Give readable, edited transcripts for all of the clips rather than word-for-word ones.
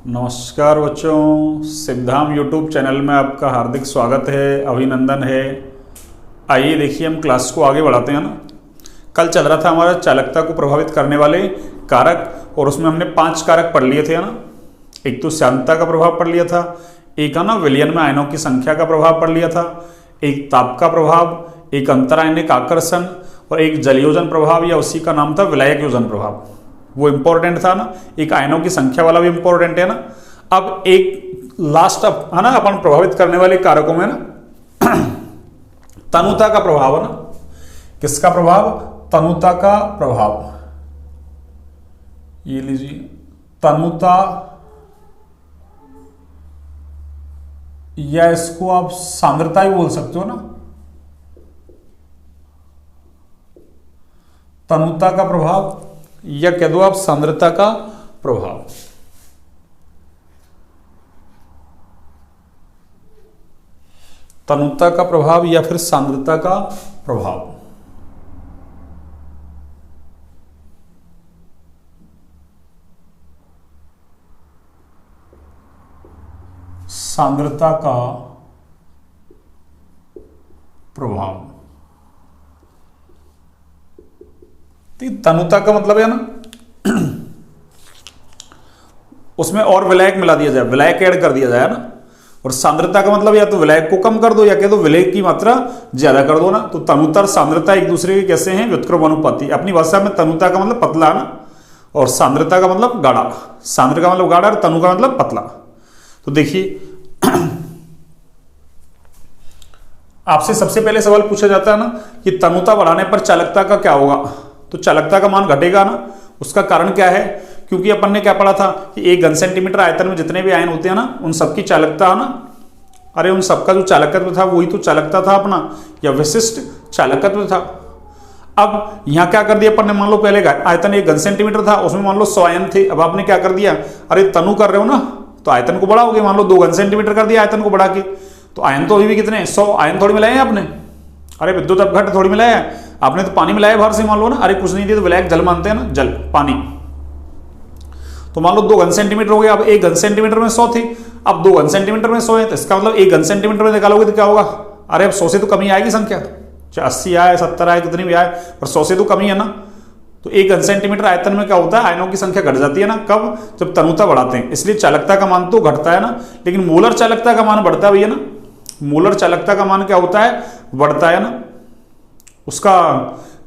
नमस्कार बच्चों, Siddham YouTube channel में आपका हार्दिक स्वागत है, अभिनंदन है। आइए देखिए हम क्लास को आगे बढ़ाते हैं ना। कल चल रहा था हमारा चालकता को प्रभावित करने वाले कारक, और उसमें हमने 5 कारक पढ़ लिए थे ना। एक तो श्यानता का प्रभाव पढ़ लिया था, एक है ना विलयन में आयनों की संख्या का प्रभाव पढ़ लिया था, एक ताप का प्रभाव, एक अंतरायनिक आकर्षण और एक जलयोजन प्रभाव, या उसी का नाम था विलायक योजन प्रभाव। वो इंपॉर्टेंट था ना। एक आयनों की संख्या वाला भी इंपॉर्टेंट है ना। अब एक लास्ट है ना अपन प्रभावित करने वाले कारकों में ना तनुता का प्रभाव है ना। किसका प्रभाव? तनुता का प्रभाव। ये लीजिए, तनुता, या इसको आप सांद्रता ही बोल सकते हो ना। तनुता का प्रभाव या कह दो आप सांद्रता का प्रभाव। तनुता का प्रभाव या फिर सांद्रता का प्रभाव। सांद्रता का प्रभाव। तनुता का मतलब है ना उसमें और विलायक मिला दिया जाए, विलायक ऐड कर दिया जाए ना। और सांद्रता का मतलब या तो विलायक को कम कर दो या कह दो विलायक की मात्रा ज्यादा कर दो ना। तो तनुता और सांद्रता एक दूसरे के कैसे हैं? व्युत्क्रम अनुपाती। अपनी भाषा में तनुता का मतलब पतला ना, और सांद्रता का मतलब गाढ़ा। सांद्र का मतलब गाढ़ा और तनु का मतलब पतला। तो देखिए आपसे सबसे पहले सवाल पूछा जाता है ना कि तनुता बढ़ाने पर चालकता का क्या होगा। तो चालकता का मान घटेगा ना। उसका कारण क्या है? क्योंकि अपन ने क्या पढ़ा था कि 1 घन सेंटीमीटर आयतन में जितने भी आयन होते हैं ना, उन सबकी चालकता है ना, अरे उन सबका जो चालकत्व था वही तो चालकता था अपना, या विशिष्ट चालकत्व था। अब यहां क्या कर दिया अपन ने, मान लो पहले आयतन 1 घन सेंटीमीटर था, उसमें मान लो 100 आयन थे। अब आपने क्या कर दिया, अरे तनु कर रहे हो ना, तो आयतन को बढ़ाओगे। मान लो 2 घन सेंटीमीटर कर दिया आयतन को बढ़ा के, तो आयन तो अभी भी कितने 100 आयन थोड़ी मिलाए हैं आपने। अरे विद्युत अपघट थोड़ी मिलाया है आपने, तो पानी मिलाया बाहर से मान लो ना। अरे कुछ नहीं दिया तो विलायक जल मानते हैं ना, जल पानी। तो मान लो 2 घन सेंटीमीटर हो गया। अब 1 घन सेंटीमीटर में 100 थे, अब 2 घन सेंटीमीटर में 100 है, तो इसका मतलब 1 घन सेंटीमीटर में निकालोगे तो क्या होगा? अरे अब 100 से तो कमी आएगी संख्या, चाहे 80 आए 70 आए कितनी भी आए, पर 100 से तो कमी है ना। तो 1 घन सेंटीमीटर आयतन में क्या होता है? आयनों की संख्या घट जाती है ना। कब? जब तनुता बढ़ाते हैं। इसलिए चालकता का मान तो घटता है ना, लेकिन मोलर चालकता का मान बढ़ता है भैया ना। मोलर चालकता का मान क्या होता है? बढ़ता है ना। उसका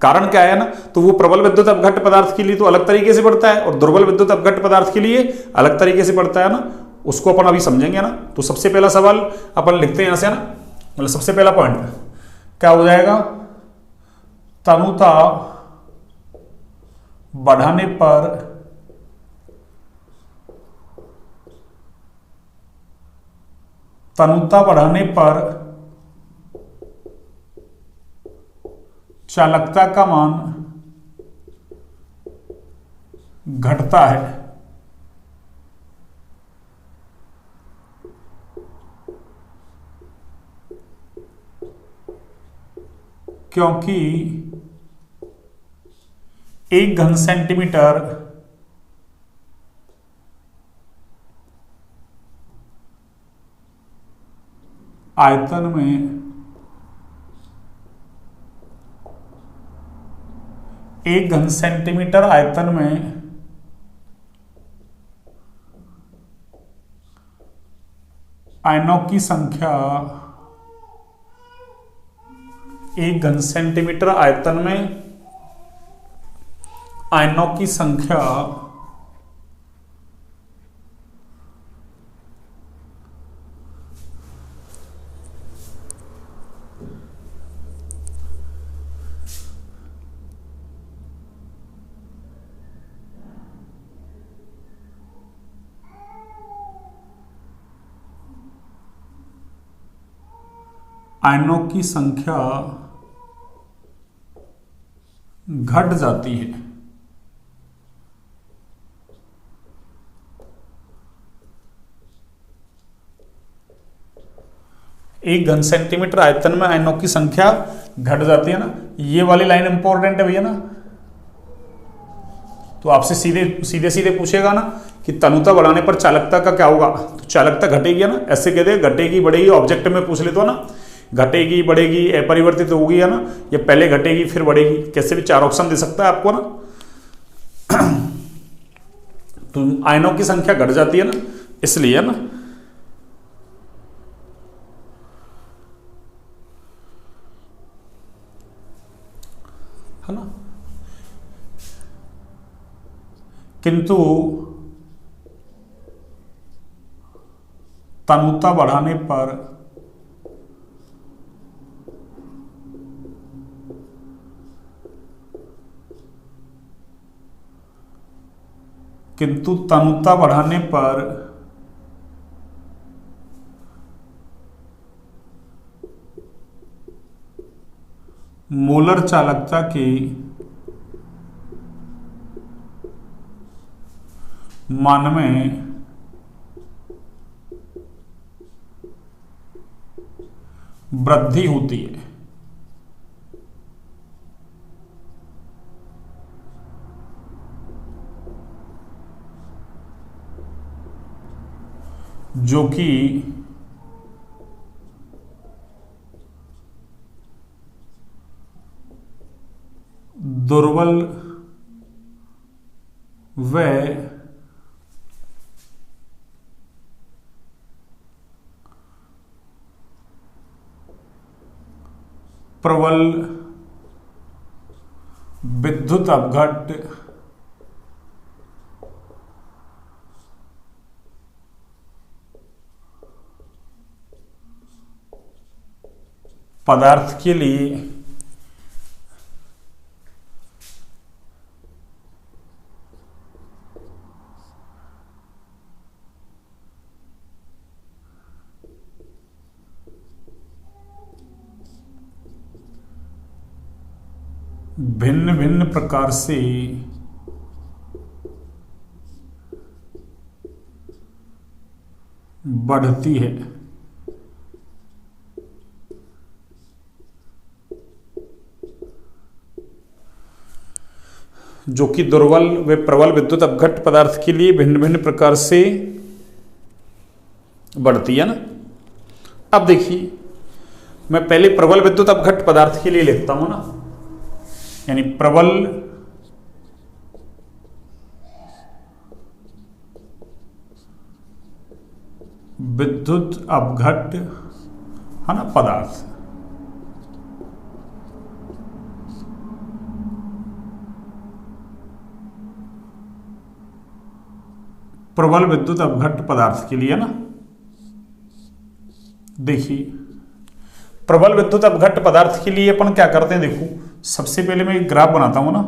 कारण क्या है ना, तो वो प्रबल विद्युत अपघट्ट पदार्थ के लिए तो अलग तरीके से बढ़ता है, और दुर्बल विद्युत अपघट्ट पदार्थ के लिए अलग तरीके से बढ़ता है ना। उसको अपन अभी समझेंगे ना। तो सबसे पहला सवाल अपन लिखते हैं यहां से ना, मतलब सबसे पहला पॉइंट क्या हो जाएगा? तनुता बढ़ाने पर चालकता का मान घटता है। क्योंकि 1 घन सेंटीमीटर आयतन में 1 घन सेंटीमीटर आयतन में आयनों की संख्या 1 घन सेंटीमीटर आयतन में आयनों की संख्या घट जाती है। 1 घन सेंटीमीटर आयतन में आयनों की संख्या घट जाती है ना। ये वाली लाइन इंपॉर्टेंट है भैया ना। तो आपसे सीधे सीधे पूछेगा ना कि तनुता बढ़ाने पर चालकता का क्या होगा, तो चालकता घटेगी ना, ऐसे कहते हैं घटेगी बढ़ेगी, ऑब्जेक्ट में पूछ ले तो ना, घटेगी बढ़ेगी अपरिवर्तित होगी है ना, या पहले घटेगी फिर बढ़ेगी, कैसे भी 4 ऑप्शन दे सकता है आपको ना। तो आयनों की संख्या घट जाती है ना, इसलिए है ना। है ना, किंतु तनुता बढ़ाने पर मोलर चालकता की मान में वृद्धि होती है। जो कि दुर्बल व प्रबल विद्युत अपघट्ट पदार्थ के लिए भिन्न भिन्न प्रकार से बढ़ती है। जो कि दुर्बल व प्रबल विद्युत अपघट्ट पदार्थ के लिए भिन्न भिन्न प्रकार से बढ़ती है ना। अब देखिए, मैं पहले प्रबल विद्युत अपघट्ट पदार्थ के लिए लिखता हूं ना, यानी प्रबल विद्युत अपघट्ट है ना पदार्थ, प्रबल विद्युत अपघट्ट पदार्थ के लिए ना। देखिए, प्रबल विद्युत अपघट्ट पदार्थ के लिए अपन क्या करते हैं, देखो सबसे पहले मैं एक ग्राफ बनाता हूं ना।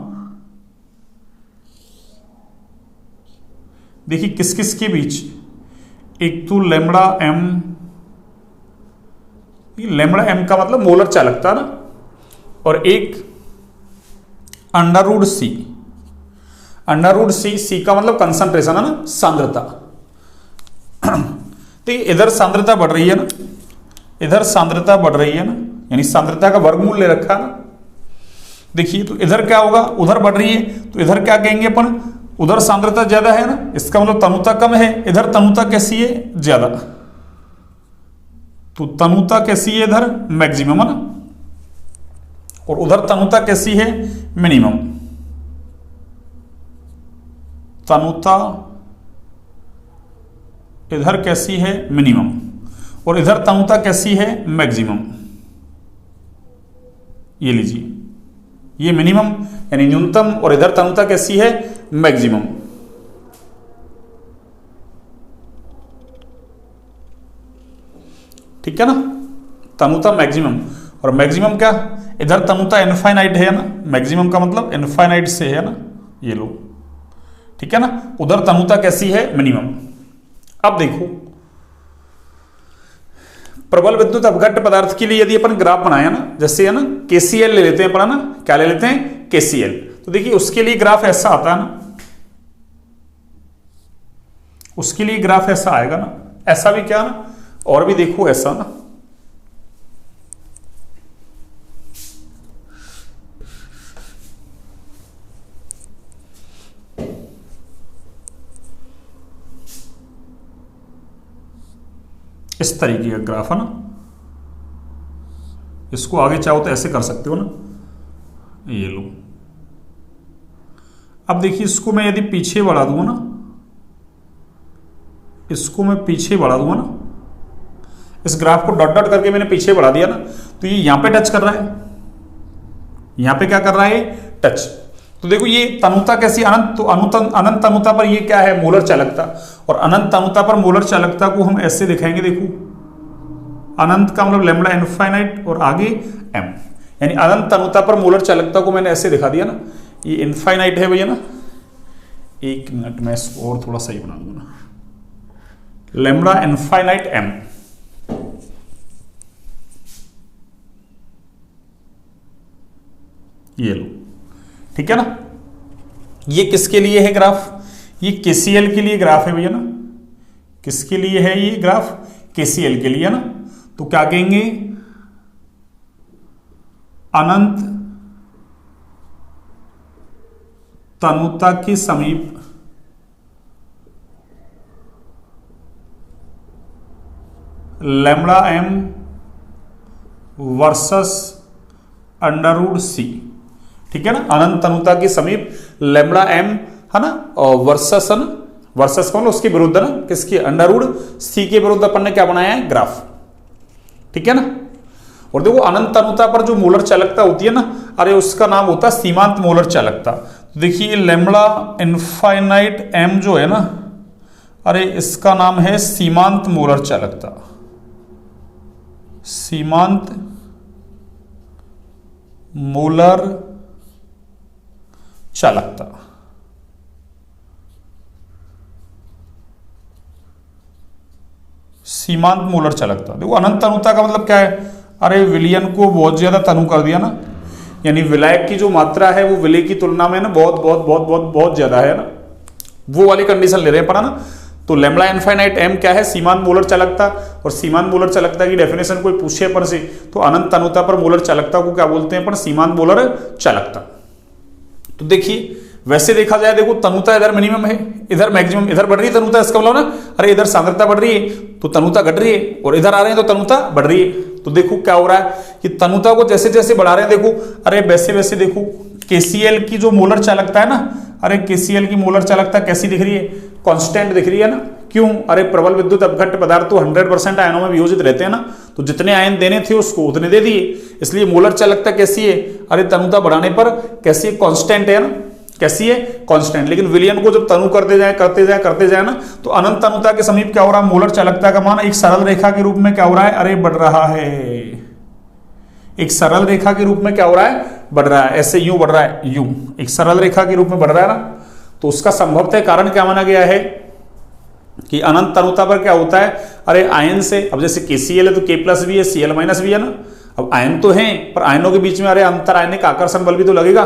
देखिए किस किस के बीच, एक तो लैम्बडा एम, लैम्बडा एम का मतलब मोलर चालकता ना, और एक अंडर सी, अंडर सी का मतलब कंसंट्रेशन है ना, सांद्रता। तो इधर सांद्रता बढ़ रही है ना, इधर सांद्रता बढ़ रही है ना, यानी सांद्रता का वर्गमूल ले रखा ना। देखिए तो इधर क्या होगा, उधर बढ़ रही है, तो इधर क्या कहेंगे अपन, उधर सांद्रता ज्यादा है ना, इसका मतलब तनुता कम है, इधर तनुता कैसी है, ज्यादा। तो तनुता कैसी है इधर, मैक्सिमम है ना, और उधर तनुता कैसी है, मिनिमम। तनुता इधर कैसी है, मिनिमम, और इधर तनुता कैसी है, मैक्सिमम। ये लीजिए, ये मिनिमम यानी न्यूनतम, और इधर तनुता कैसी है, मैक्सिमम। ठीक है ना, तनुता मैक्सिमम, और मैक्सिमम क्या, इधर तनुता इनफाइनाइट है ना, मैक्सिमम का मतलब इनफाइनाइट से है ना, ये लो। ठीक है ना, उधर तनुता कैसी है, मिनिमम। अब देखो, प्रबल विद्युत अपघट्ट पदार्थ के लिए यदि अपन ग्राफ बनाया ना, जैसे है ना केसीएल ले लेते हैं अपन, ना क्या ले लेते हैं, केसीएल। तो देखिए उसके लिए ग्राफ ऐसा आता है ना, उसके लिए ग्राफ ऐसा आएगा ना, ऐसा भी क्या ना, और भी देखो ऐसा ना। इस तरीके का ग्राफ है ना, इसको आगे चाहो तो ऐसे कर सकते हो ना, ये लो। अब देखिए इसको मैं यदि पीछे बढ़ा दूंगा ना, इसको मैं पीछे बढ़ा दूंगा ना, इस ग्राफ को डॉट डॉट करके मैंने पीछे बढ़ा दिया ना, तो ये यहां पे टच कर रहा है, यहां पे क्या कर रहा है, टच। तो देखो ये तनुता कैसी, अनंत, तो अनंत तनुता पर ये क्या है, मोलर चालकता। और अनंत तनुता पर मोलर चालकता को हम ऐसे दिखाएंगे, देखो अनंत का मतलब लैम्बडा इनफाइनाइट और आगे एम, यानी अनंत तनुता पर मोलर चालकता को मैंने ऐसे दिखा दिया ना, ये इनफाइनाइट है भैया ना, एक मिनट में इसको और थोड़ा सही बना दूंगा ना, लैम्बडा इनफाइनाइट एम, ये लो, ठीक है ना। ये किसके लिए है ग्राफ, ये केसीएल के लिए ग्राफ है भैया ना, किसके लिए है ये ग्राफ, केसीएल के लिए ना। तो क्या कहेंगे, अनंत तनुता के समीप लैम्बडा एम वर्सेस अंडरवुड सी, ठीक है ना। अनंत तनुता के समीप लैम्बडा एम है ना, और वर्सेस है ना, वर्सेस कौन, उसके विरुद्ध ना, किसके, अंडरवुड सी के विरुद्ध अपन ने क्या बनाया है, ग्राफ, ठीक है ना। और देखो अनंत तनुता पर जो मोलर चालकता होती है ना, अरे उसका नाम होता है सीमांत मोलर चालकता। तो देखिए लैम्बडा इनफाइनाइट एम जो है ना, अरे इसका नाम है सीमांत मोलर चालकता, सीमांत मोलर चालकता। सीमांत मोलर चालकता, देखो अनंत तनुता का मतलब क्या है, अरे विलयन को बहुत ज्यादा तनु कर दिया ना, यानी विलायक की जो मात्रा है वो विलय की तुलना में ना बहुत बहुत बहुत बहुत बहुत ज्यादा है ना, वो वाली कंडीशन ले रहे हैं, पढ़ा ना। तो लैम्बडा इनफाइनाइट एम क्या है, सीमांत मोलर चालकता। और सीमांत मोलर चालकता की डेफिनेशन कोई पूछे अपन से, तो अनंत तनुता पर मोलर चालकता को क्या बोलते हैं अपन, सीमांत मोलर चालकता। तो देखिए वैसे देखा जाए, देखो तनुता इधर मिनिमम है, इधर मैक्सिमम, इधर बढ़ रही है तनुता, इसका मतलब ना, अरे इधर सांद्रता बढ़ रही है तो तनुता घट रही है, और इधर आ रहे हैं तो तनुता बढ़ रही है। तो देखो क्या हो रहा है कि तनुता को जैसे जैसे बढ़ा रहे हैं, देखो अरे वैसे वैसे देखो केसीएल की जो मोलर चालकता है ना, अरे केसीएल की मोलर चालकता कैसी दिख रही है, कांस्टेंट दिख रही है ना। क्यों, अरे प्रबल विद्युत अपघट्य पदार्थ तो 100% आयनों में वियोजित रहते हैं ना, तो जितने आयन देने थे उसको उतने दे दिए, इसलिए मोलर चालकता कैसी है, अरे तनुता बढ़ाने पर कैसी है, कांस्टेंट है ना, कैसी है, कांस्टेंट। लेकिन विलयन को जब तनु करते जाए करते जाए करते जाए ना, तो अनंत तनुता के समीप क्या हो रहा है, मोलर चालकता का मान एक सरल रेखा के रूप में क्या हो रहा है, अरे बढ़ रहा है, एक सरल रेखा के रूप में क्या हो रहा है, बढ़ रहा है, ऐसे यूं बढ़ रहा है, यूं एक सरल रेखा के रूप में बढ़ रहा है ना। तो उसका संभवतः कारण क्या माना गया है कि अनंत तनुता पर क्या होता है, अरे आयन से, अब जैसे KCl है तो K प्लस भी है, Cl माइनस भी है ना, अब आयन तो हैं पर आयनों के बीच में अरे अंतर आयनिक आकर्षण बल भी तो लगेगा,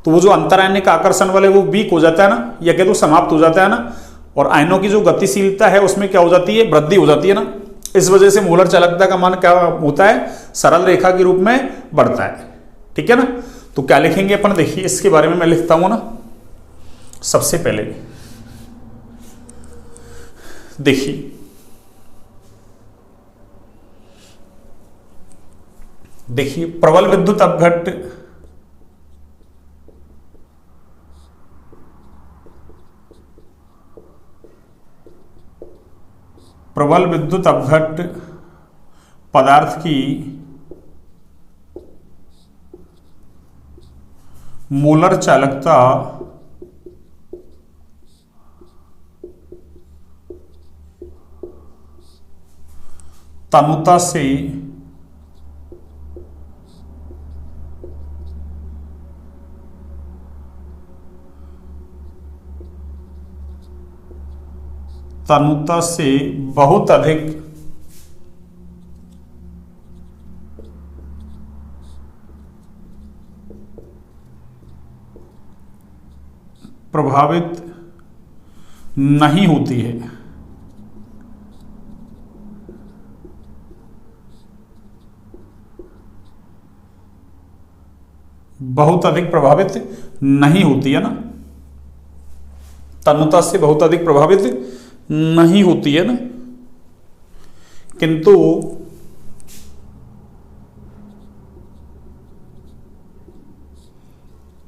तो वो जो अंतर आयनिक आकर्षण बल है वो वीक हो जाता है ना, या कह दो समाप्त हो जाता है ना, और आयनों की जो गतिशीलता है उसमें क्या हो जाती है, वृद्धि हो जाती है ना। इस वजह से मोलर चालकता का मान क्या होता है, सरल रेखा के रूप में बढ़ता है, ठीक है ना। तो क्या लिखेंगे अपन, देखिए इसके बारे में मैं लिखता हूं ना। सबसे पहले देखिए, देखिए प्रबल विद्युत अपघट्य पदार्थ की मोलर चालकता तनुता से बहुत अधिक प्रभावित नहीं होती है। बहुत अधिक प्रभावित नहीं होती है ना, तनुता से बहुत अधिक प्रभावित नहीं होती है ना। किंतु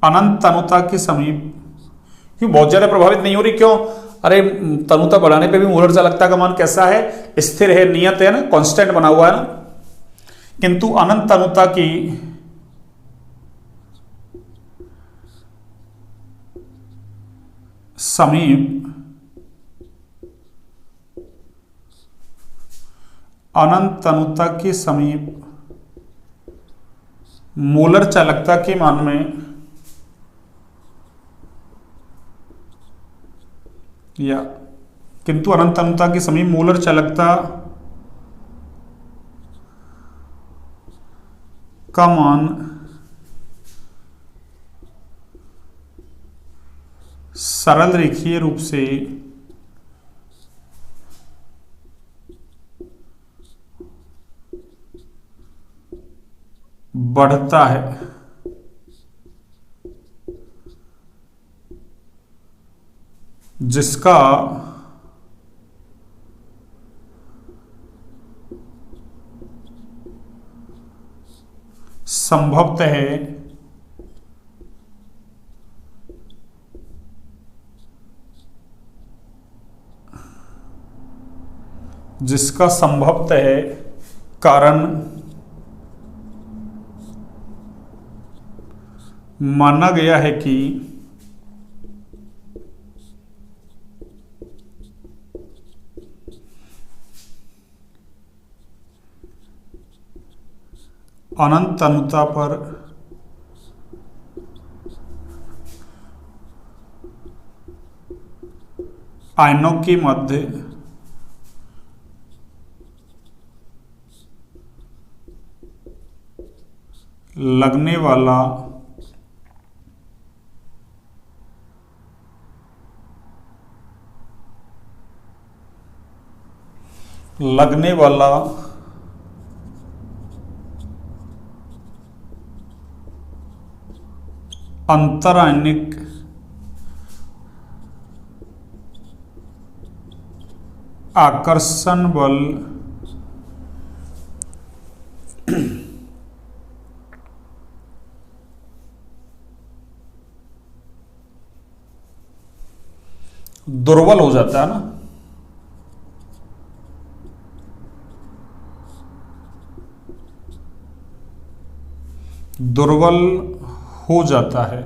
अनंत तनुता के समीप क्यों बहुत ज्यादा प्रभावित नहीं हो रही, क्यों? अरे तनुता बढ़ाने पे भी मूलर चालकता का मान कैसा है? स्थिर है, नियत है ना, कांस्टेंट बना हुआ है ना। किंतु अनंत तनुता की समीप अनंत तनुता के समीप मूलर चालकता के मान में या किंतु अनंत तनुता के समीप मूलर चालकता का मान सरल रेखीय रूप से बढ़ता है, जिसका संभवतः कारण माना गया है कि अनंत तनुता पर आयनों के मध्य लगने वाला अंतरायनिक आकर्षण बल दुर्बल हो जाता है ना। दुर्बल हो जाता है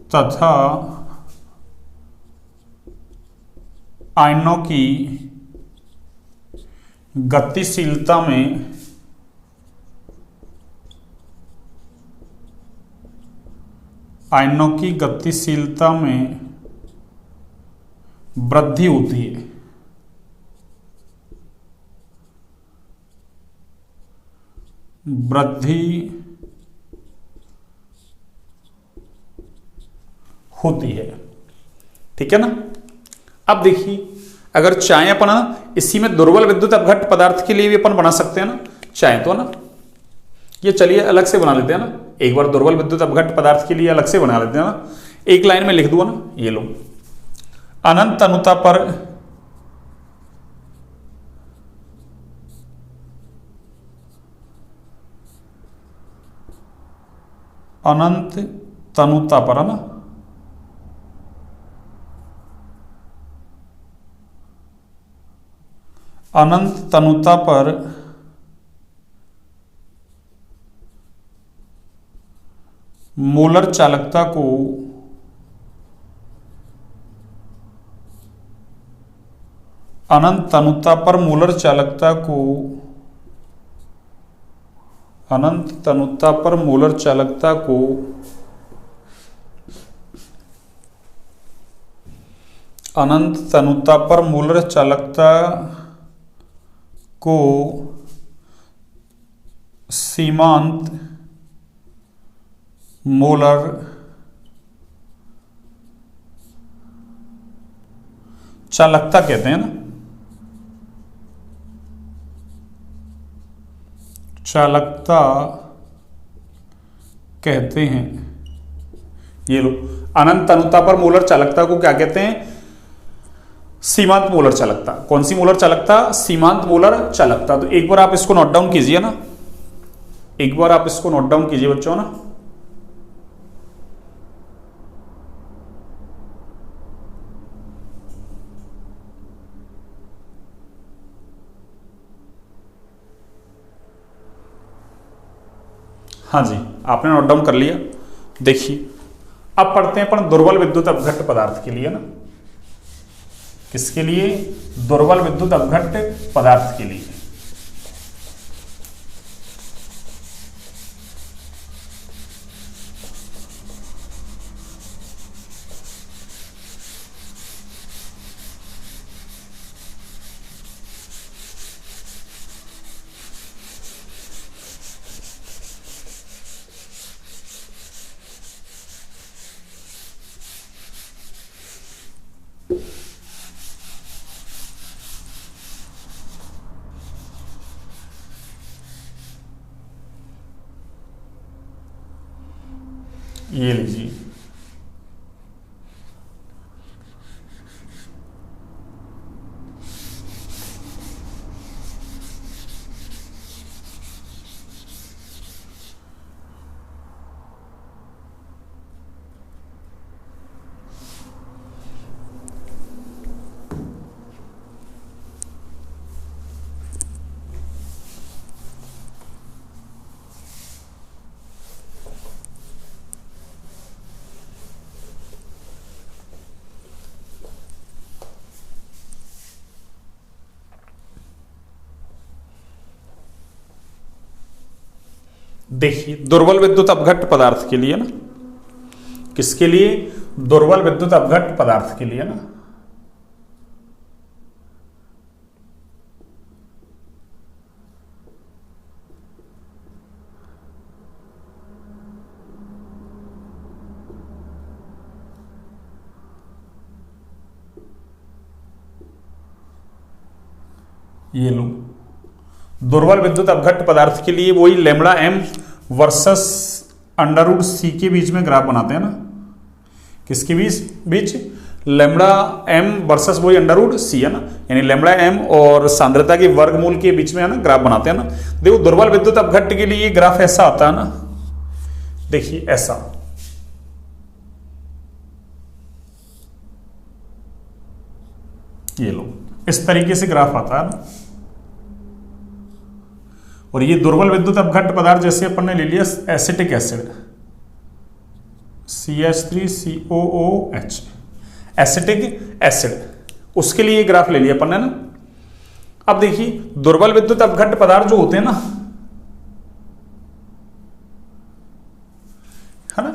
तथा आयनों की गतिशीलता में वृद्धि होती है। ठीक है ना। अब देखिए, अगर चाहे अपन इसी में दुर्बल विद्युत अपघट्ट पदार्थ के लिए भी अपन बना सकते हैं ना, चाहे तो ना। ये चलिए अलग से बना लेते हैं ना, एक बार दुर्बल विद्युत अपघट्ट पदार्थ के लिए अलग से बना लेते हैं ना। एक लाइन में लिख दूंगा ना, ये लो, अनंत तनुता पर है ना, अनंत तनुता पर मूलर चालकता को अनंत तनुता पर मूलर चालकता को सीमांत मूलर चालकता कहते हैं ना, चालकता कहते हैं। ये लो, अनंत तनुता पर मूलर चालकता को क्या कहते हैं? सीमांत मोलर चालकता। कौन सी मोलर चालकता? सीमांत मोलर चालकता। तो एक बार आप इसको नोट डाउन कीजिए ना, एक बार आप इसको नोट डाउन कीजिए बच्चों ना। हाँ जी, आपने नोट डाउन कर लिया। देखिए अब पढ़ते हैं अपन दुर्बल विद्युत अपघट्ट पदार्थ के लिए ना। किसके लिए? दुर्बल विद्युत अपघट्ट पदार्थ के लिए। ये लीजिए, देखिए दुर्बल विद्युत अपघट्ट पदार्थ के लिए ना। किसके लिए? दुर्बल विद्युत अपघट्ट पदार्थ के लिए ना। ये लो, दुर्बल विद्युत अपघट्ट पदार्थ के लिए वही लेमड़ा एम वर्सेस अंडर सी के बीच में ग्राफ बनाते हैं ना। किसके बीच? लेमड़ा एम वर्सेस वही अंडर सी है ना, यानी लेमड़ा एम और सांद्रता के वर्गमूल के बीच में है ना ग्राफ बनाते हैं ना। देखो दुर्बल विद्युत अपघट्ट के लिए ग्राफ ऐसा आता है ना, देखिए ऐसा। ये लो, इस तरीके से ग्राफ आता है ना। और ये दुर्बल विद्युत अपघट्ट पदार्थ जैसे अपन ने ले लिया acetic acid CH3COOH, acetic acid, उसके लिए ग्राफ ले लिया अपन ने ना। अब देखिए दुर्बल विद्युत अपघट्ट पदार्थ जो होते हैं ना, है ना,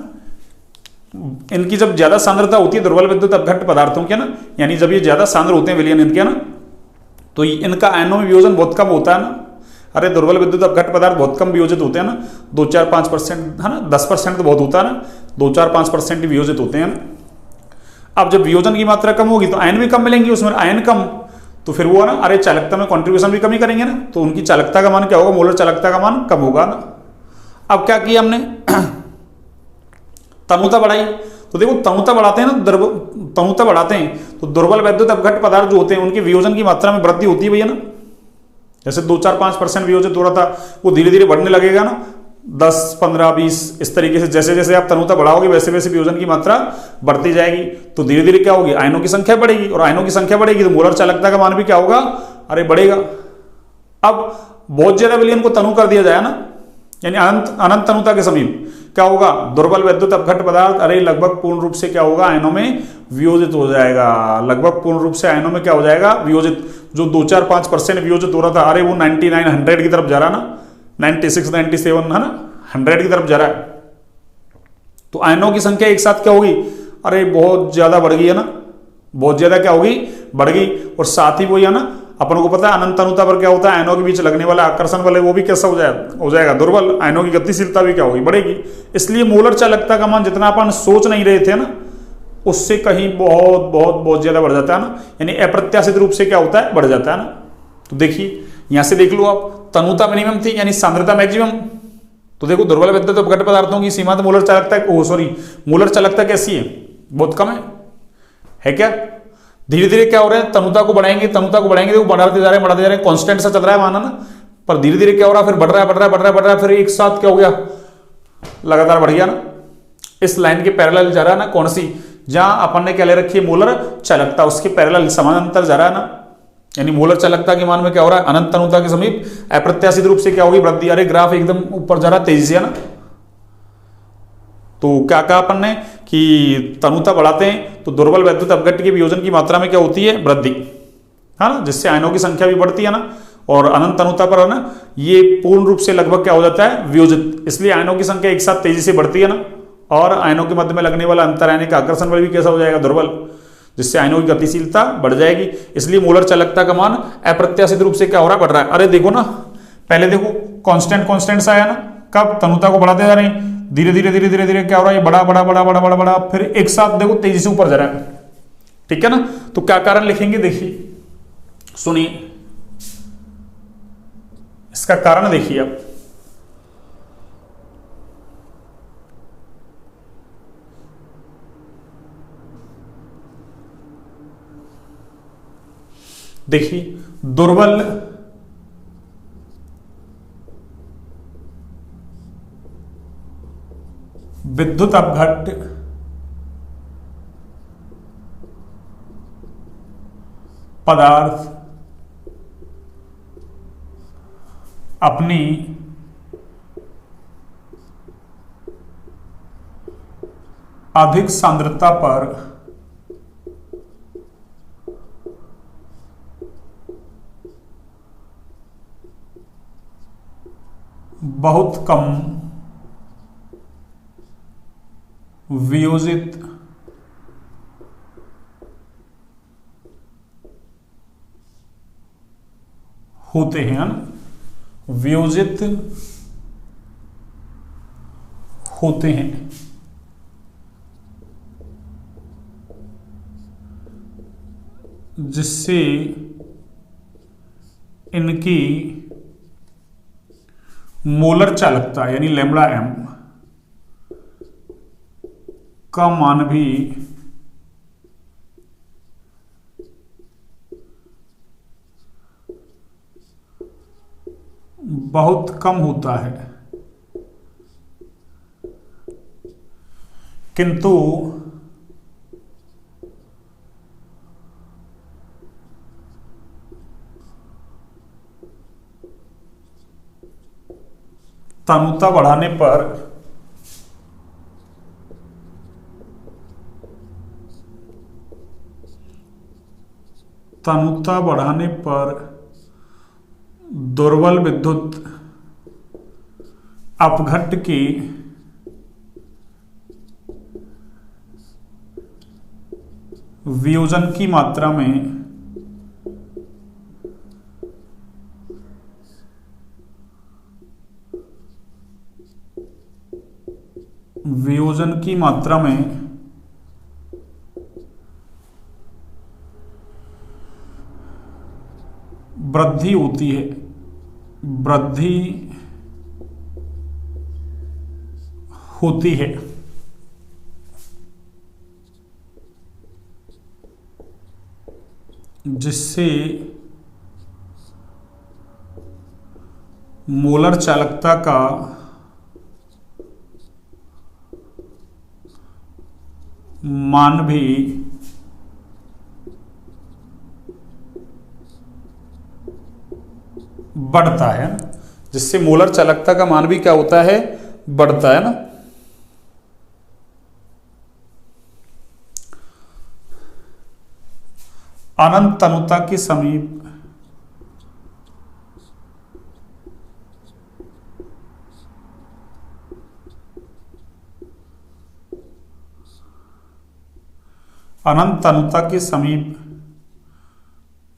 इनकी जब ज्यादा सांद्रता होती है दुर्बल विद्युत अपघट्ट पदार्थों के ना, यानी जब ये ज्यादा सांद्र होते हैं विलयन इनके ना, तो इनका आयनों में वियोजन बहुत कम होता है ना। अरे दुर्बल विद्युत अपघट्ट पदार्थ बहुत कम वियोजित होते हैं ना, 2-4-5%, है ना, 10% तो बहुत होता है ना, 2-4-5% वियोजित होते हैं ना। अब जब वियोजन की मात्रा कम होगी तो आयन भी कम मिलेंगे, उसमें आयन कम, तो फिर वो ना, अरे चालकता में कॉन्ट्रीब्यूशन भी कमी करेंगे ना, तो उनकी चालकता का मान क्या होगा? मोलर चालकता का मान कम होगा ना। अब क्या किया हमने? तनुता बढ़ाई। तो देखो तनुता बढ़ाते हैं ना, तनुता बढ़ाते हैं तो दुर्बल विद्युत अपघट्ट पदार्थ जो होते हैं उनके वियोजन की मात्रा में वृद्धि होती है भैया ना। जैसे 2-4-5% वियोजित हो रहा था, वो धीरे धीरे बढ़ने लगेगा ना, 10, 15, 20 इस तरीके से। जैसे जैसे आप तनुता बढ़ाओगे वैसे वैसे वियोजन की मात्रा बढ़ती जाएगी, तो धीरे धीरे क्या होगी? आयनों की संख्या बढ़ेगी, और आयनों की संख्या बढ़ेगी तो मोलर चालकता का मान भी क्या होगा? अरे बढ़ेगा। अब बहुत ज्यादा विलयन को तनु कर दिया जाए ना, यानी अनंत तनुता के समीप, क्या होगा? दुर्बल विद्युत अपघट्ट पदार्थ अरे लगभग पूर्ण रूप से क्या होगा? आयनों में वियोजित हो जाएगा। लगभग पूर्ण रूप से आयनों में क्या हो जाएगा? वियोजित। जो 2-4-5% वियोजित हो रहा था, अरे वो 99, 100 की तरफ जा रहा ना, 96, 97, है ना, 100 की तरफ जा रहा है। तो आयनों की संख्या एक साथ क्या होगी? अरे बहुत ज्यादा बढ़ गई है ना, बहुत ज्यादा क्या होगी? बढ़ गई। और साथ ही वही है ना, अपन को पता है अनंत तनुता पर क्या होता है? आयनों के बीच लगने वाला आकर्षण बल है वो भी कैसा हो जाएगा? दुर्बल। आयनों की गतिशीलता भी क्या होगी? बढ़ेगी। इसलिए मोलर चालकता का मान जितना अपन सोच नहीं रहे थे ना, उससे कहीं बहुत बहुत बहुत ज्यादा बढ़ जाता है ना, यानी अप्रत्याशित रूप से क्या होता है? बढ़ जाता है ना। तो देखिए यहां से देख लो आप, तनुता मिनिमम थी यानी सांद्रता मैक्सिमम। तो देखो दुर्बल विद्युत अपघट्ट पदार्थों की सीमांत मोलर चालकता, मोलर चालकता कैसी है? बहुत कम है क्या? धीरे धीरे क्या हो रहा है, तनुता को बढ़ाएंगे, तनुता को बढ़ाएंगे, वो बढ़ाते जा रहे हैं, बढ़ाते जा रहे हैं, कांस्टेंट सा चल रहा है माना ना, पर धीरे धीरे क्या हो रहा है, फिर बढ़ रहा है, बढ़ रहा है, बढ़ रहा है, बढ़ रहा है, फिर एक साथ क्या हो गया, लगातार बढ़ गया ना। इस लाइन के पैरेलल जा रहा है ना, कौन सी, जहां अपन ने क्या ले रखी है, मोलर चालकता, उसके पैरेलल समानांतर जा रहा है ना, यानी मोलर चालकता के मान में क्या हो रहा है, अनंत तनुता के समीप अप्रत्याशित रूप से क्या होगी, वृद्धि। अरे ग्राफ एकदम ऊपर जा रहा है तेजी से, है ना। तो क्या कहा अपन ने कि तनुता बढ़ाते हैं तो दुर्बल वैद्युत अपघट्य के वियोजन की मात्रा में क्या होती है, वृद्धि, है ना, जिससे आयनों की संख्या भी बढ़ती है ना। और अनंत तनुता पर है ना, ये पूर्ण रूप से लगभग क्या हो जाता है, वियोजित, इसलिए आयनों की संख्या एक साथ तेजी से बढ़ती है ना। और आयनों के मध्य में लगने वाला अंतरायनिक आकर्षण बल भी कैसा हो जाएगा, दुर्बल, जिससे आयनों की गतिशीलता बढ़ जाएगी। इसलिए मोलर चालकता का मान अप्रत्याशित रूप से क्या हो रहा है, बढ़ रहा है। अरे देखो ना, पहले देखो कांस्टेंट कांस्टेंट सा आया ना, कब तनुता को बढ़ाते जा रहे हैं, धीरे धीरे धीरे धीरे धीरे क्या हो रहा है, ये बड़ा बड़ा बड़ा बड़ा बड़ा बड़ा, फिर एक साथ देखो तेजी से ऊपर जा रहा है, ठीक है ना। तो क्या कारण लिखेंगे, देखिए सुनिए, इसका कारण देखिए आप, देखिए दुर्बल विद्युत अपघट्य पदार्थ अपनी अधिक सांद्रता पर बहुत कम वियोजित होते हैं, वियोजित होते हैं, जिससे इनकी मोलर चालकता यानी लैम्बडा एम का मान भी बहुत कम होता है, किंतु तनुता बढ़ाने पर दुर्बल विद्युत अपघट्य की वियोजन की मात्रा में वृद्धि होती है, वृद्धि होती है, जिससे मोलर चालकता का मान भी बढ़ता है, जिससे मोलर चालकता का मान भी क्या होता है, बढ़ता है ना। अनंत तनुता के समीप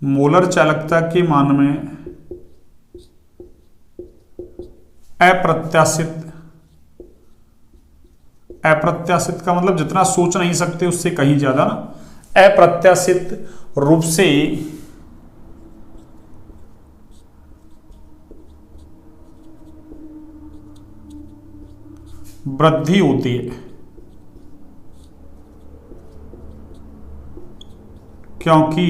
मोलर चालकता के मान में अप्रत्याशित का मतलब जितना सोच नहीं सकते उससे कहीं ज्यादा ना, अप्रत्याशित रूप से वृद्धि होती है, क्योंकि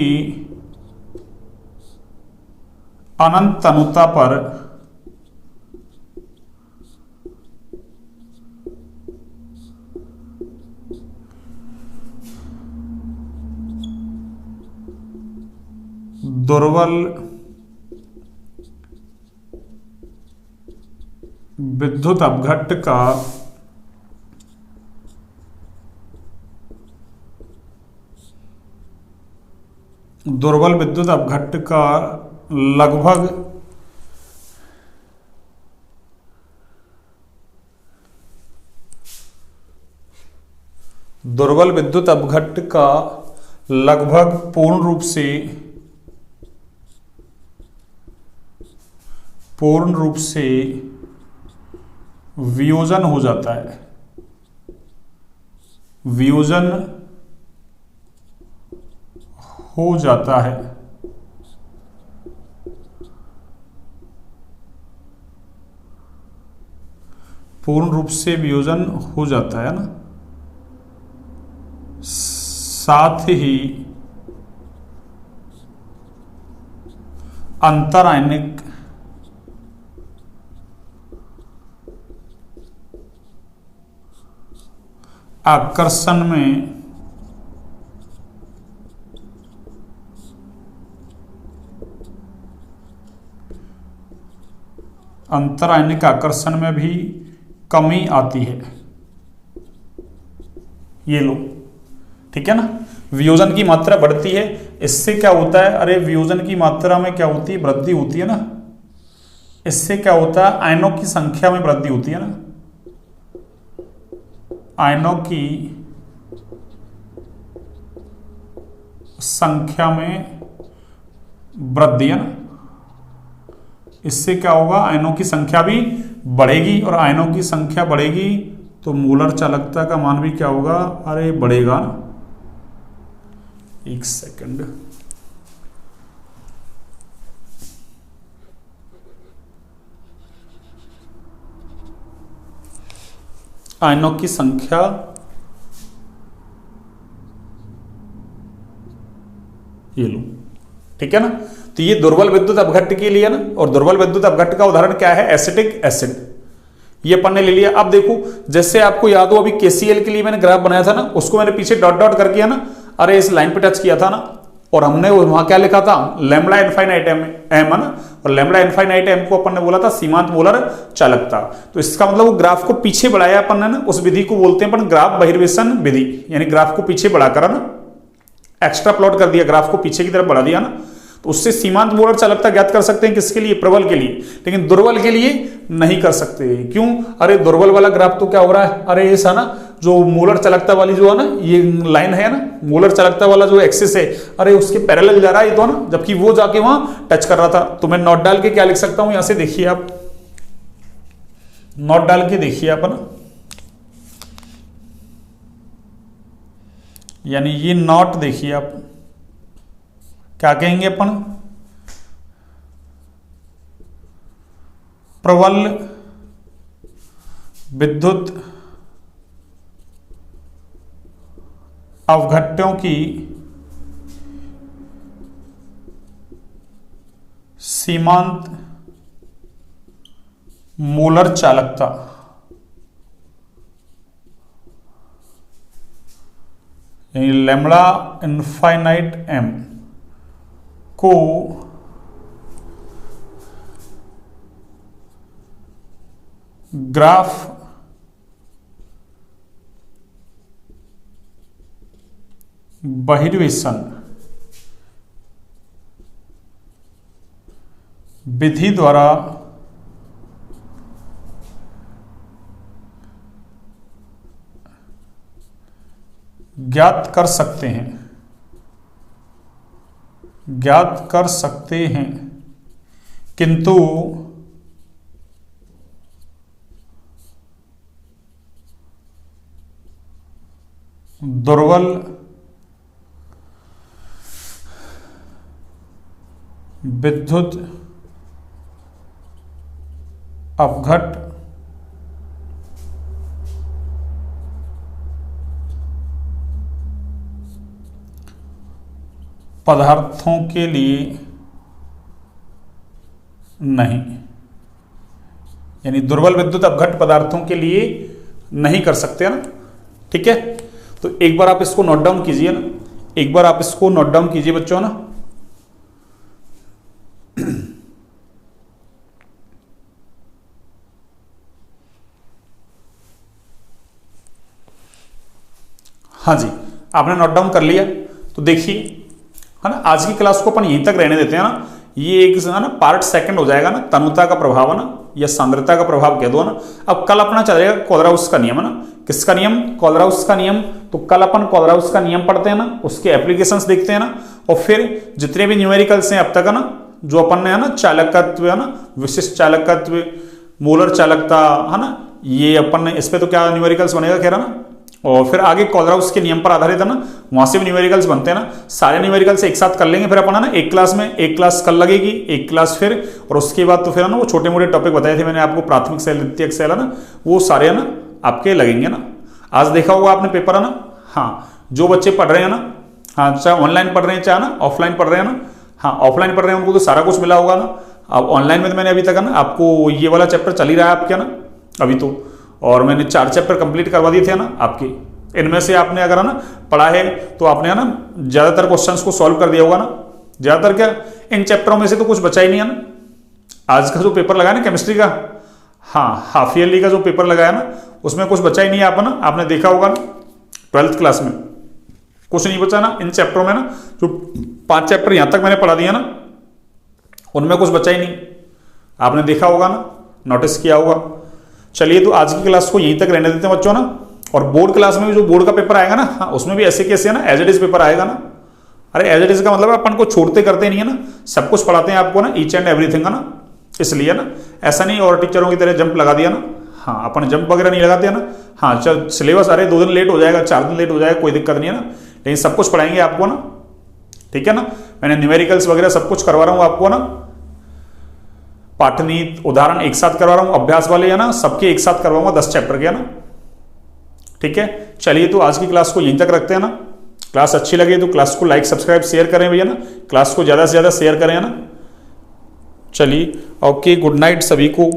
अनंत तनुता पर दुर्बल विद्युत अपघट्ट का लगभग पूर्ण रूप से वियोजन हो जाता है। वियोजन हो जाता है। पूर्ण रूप से वियोजन हो जाता है ना। साथ ही अंतरायनिक आकर्षण में भी कमी आती है। ये लो, ठीक है ना। वियोजन की मात्रा बढ़ती है, इससे क्या होता है, अरे वियोजन की मात्रा में क्या होती है, वृद्धि होती है ना। इससे क्या होता है, आयनों की संख्या में वृद्धि होती है ना। आयनों की संख्या में वृद्धि है ना। इससे क्या होगा, आयनों की संख्या भी बढ़ेगी, और आयनों की संख्या बढ़ेगी तो मोलर चालकता का मान भी क्या होगा, अरे बढ़ेगा ना। एक सेकंड, आयनों की संख्या ये लो, ठीक है ना। तो ये दुर्बल विद्युत अपघट्ट के लिए ना, और दुर्बल विद्युत अपघट्ट का उदाहरण क्या है, एसिटिक एसिड। ये अपन ने ले लिया। अब देखो, जैसे आपको याद हो अभी KCl के लिए मैंने ग्राफ बनाया था ना, उसको मैंने पीछे डॉट डॉट कर किया ना, अरे इस लाइन पे टच किया था ना, और हमने वहां क्या लिखा था, लैम्बडा इनफाइनाइट एम है ना, और लैम्बडा इनफाइनाइट एम को अपन ने बोला था सीमांत मोलर चालकता। तो इसका मतलब वो ग्राफ को पीछे बढ़ाया अपन ने ना, उस विधि को बोलते हैं अपन ग्राफ बहिर्वेशन विधि, यानी ग्राफ को पीछे बढ़ाकर ना, एक्स्ट्रा प्लॉट कर दिया, ग्राफ को पीछे की तरफ बढ़ा दिया ना, तो उससे सीमांत मोलर चालकता ज्ञात कर सकते हैं। किसके लिए, प्रबल के लिए, लेकिन दुर्बल के लिए नहीं कर सकते। क्यों, अरे दुर्बल वाला ग्राफ तो क्या हो रहा है, अरे ऐसा ना, जो मोलर चालकता वाली जो है ना, ये लाइन है ना, मोलर चालकता वाला जो एक्सिस है, अरे उसके पैरेलल जा रहा है ये तो ना, जबकि वो जाके वहां टच कर रहा था। तो मैं नोट डाल के क्या लिख सकता हूं, यहां से देखिए आप, नोट डाल के देखिए आप ना, यानी ये नोट देखिए आप, क्या कहेंगे अपन, प्रबल विद्युत अवघट्टों की सीमांत मोलर चालकता यानी लैम्बडा इनफाइनाइट एम को ग्राफ बहिर्वेशन विधि द्वारा ज्ञात कर सकते हैं, किंतु दुर्बल विद्युत अपघट्ट पदार्थों के लिए नहीं, यानी दुर्बल विद्युत अपघट्ट पदार्थों के लिए नहीं कर सकते ना। ठीक है, तो एक बार आप इसको नोट डाउन कीजिए ना, एक बार आप इसको नोट डाउन कीजिए बच्चों ना। हाँ जी, आपने नोट डाउन कर लिया। तो देखिए है ना, आज की क्लास को अपन यहीं तक रहने देते हैं ना। ये एक है ना पार्ट सेकंड हो जाएगा ना, तनुता का प्रभाव है ना, या सांद्रता का प्रभाव कह दो ना। अब कल अपना चलेगा कोलराउस का नियम है ना। किसका नियम? कोलराउस का नियम। तो कल अपन कोलराउस का नियम पढ़ते हैं ना, उसके एप्लीकेशंस देखते हैं ना, और फिर जितने भी न्यूमेरिकल्स हैं अब तक है ना, जो अपन ने है ना चालकत्व है ना, विशिष्ट चालकत्व, मोलर चालकता है ना, ये अपन ने इस पे तो क्या न्यूमेरिकल्स बनेगा खैर है ना। और फिर आगे कोलराउस के नियम पर आधारित है ना, वहां से भी न्यूमेरिकल्स बनते हैं ना। सारे न्यूमेरिकल्स एक साथ कर लेंगे फिर अपन है ना एक क्लास में। एक क्लास कल लगेगी, एक क्लास फिर, और उसके बाद तो फिर है ना वो छोटे मोटे टॉपिक बताए थे मैंने आपको, प्राथमिक सेल, द्वितीयक सेल है ना, वो सारे है ना आपके लगेंगे ना। आज देखा होगा आपने पेपर है ना। हाँ, जो बच्चे पढ़ रहे हैं ना, हाँ चाहे ऑनलाइन पढ़ रहे हैं चाहे ना ऑफलाइन पढ़ रहे हैं ना, हाँ ऑफलाइन पढ़ रहे हैं उनको तो सारा कुछ मिला होगा ना। अब ऑनलाइन में तो मैंने अभी तक है ना आपको ये वाला चैप्टर चल ही रहा है आपके ना अभी तो, और मैंने 4 चैप्टर कंप्लीट करवा दिए थे ना आपके। इनमें से आपने अगर है ना पढ़ा है तो आपने है ना ज्यादातर क्वेश्चंस को सॉल्व कर दिया होगा ना। ज्यादातर क्या, इन चैप्टरों में से तो कुछ बचा ही नहीं है ना। आज का जो पेपर लगा है ना केमिस्ट्री का, हाँ हाफ ईयरली का जो पेपर लगाया ना, उसमें कुछ बचा ही नहीं है आप ना, आपने देखा होगा ना 12th क्लास में कुछ नहीं बचा ना इन चैप्टरों में ना। जो 5 चैप्टर यहां तक मैंने पढ़ा दिया ना, उनमें कुछ बचा ही नहीं, आपने देखा होगा ना, नोटिस किया होगा। चलिए, तो आज की क्लास को यहीं तक रहने देते हैं बच्चों ना। और बोर्ड क्लास में भी जो बोर्ड का पेपर आएगा ना, हाँ उसमें भी ऐसे कैसे है ना एज इट इज पेपर आएगा ना। अरे एज इट इज का मतलब अपन को छोड़ते करते नहीं है ना, सब कुछ पढ़ाते हैं आपको ना, ईच एंड एवरीथिंग है ना, इसलिए ना ऐसा नहीं और टीचरों की तरह जंप लगा दिया ना। हाँ अपन जंप वगैरह नहीं लगाते हैं ना। हाँ चल सिलेबस, अरे 2 दिन लेट हो जाएगा, 4 दिन लेट हो जाएगा, कोई दिक्कत नहीं है ना, लेकिन सब कुछ पढ़ाएंगे आपको ना। ठीक है ना, मैंने न्यूमेरिकल्स वगैरह सब कुछ करवा रहा हूँ आपको ना, पाठनीति उदाहरण एक साथ करवा रहा हूँ, अभ्यास वाले है ना सबके एक साथ करवाऊंगा 10 चैप्टर के है ना। ठीक है, चलिए तो आज की क्लास को यहीं तक रखते हैं ना। क्लास अच्छी लगे तो क्लास को लाइक सब्सक्राइब शेयर करें भैया ना, क्लास को ज्यादा से ज्यादा शेयर करें ना। चलिए ओके, गुड नाइट सभी को।